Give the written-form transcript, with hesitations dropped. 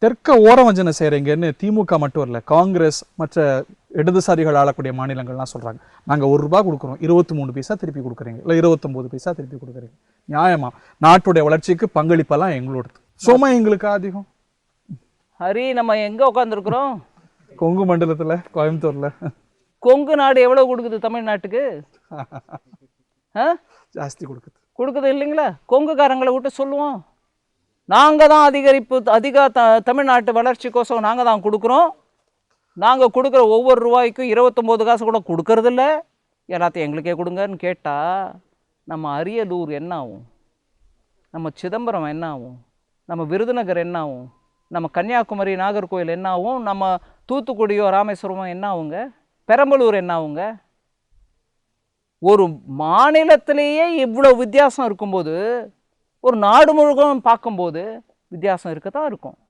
தெற்க ஓரவஞ்சனை செய்கிறீங்கன்னு திமுக மட்டும் இல்லை, காங்கிரஸ் மற்ற இடதுசாரிகள் ஆளக்கூடிய மாநிலங்கள்லாம் சொல்கிறாங்க. நாங்கள் ₹1 கொடுக்குறோம், 23 பைசா திருப்பி கொடுக்குறீங்க, இல்லை 29 பைசா திருப்பி கொடுக்குறீங்க. நியாயமா? நாட்டுடைய வளர்ச்சிக்கு பங்களிப்பெல்லாம் எங்களோடது, சும்மா எங்களுக்கு அதிகம். ஹரி, நம்ம எங்கே உட்காந்துருக்குறோம்? கொங்கு மண்டலத்தில், கோயம்புத்தூரில். கொங்கு நாடு எவ்வளோ கொடுக்குது தமிழ்நாட்டுக்கு? ஜாஸ்தி கொடுக்குது இல்லைங்களா? கொங்குக்காரங்களை விட்டு சொல்லுவோம், நாங்கள் தான் அதிக தமிழ்நாட்டு வளர்ச்சிக்கோசம் நாங்கள் தான் கொடுக்குறோம். நாங்கள் கொடுக்குற ஒவ்வொரு ரூபாய்க்கும் 29 காசு கூட கொடுக்கறதில்ல, எல்லாத்தையும் எங்களுக்கே கொடுங்கன்னு கேட்டால் நம்ம அரியலூர் என்ன ஆகும்? நம்ம சிதம்பரம் என்ன ஆகும்? நம்ம விருதுநகர் என்ன ஆகும்? நம்ம கன்னியாகுமரி நாகர்கோவில் என்ன ஆகும்? நம்ம தூத்துக்குடியோ ராமேஸ்வரமோ என்ன ஆகுங்க? பெரம்பலூர் என்ன ஆகுங்க? ஒரு மாநிலத்திலேயே இவ்வளோ வித்தியாசம் இருக்கும்போது ஒரு நாடு முழுவதும் பார்க்கும்போது வித்தியாசம் இருக்கத்தான் இருக்கும்.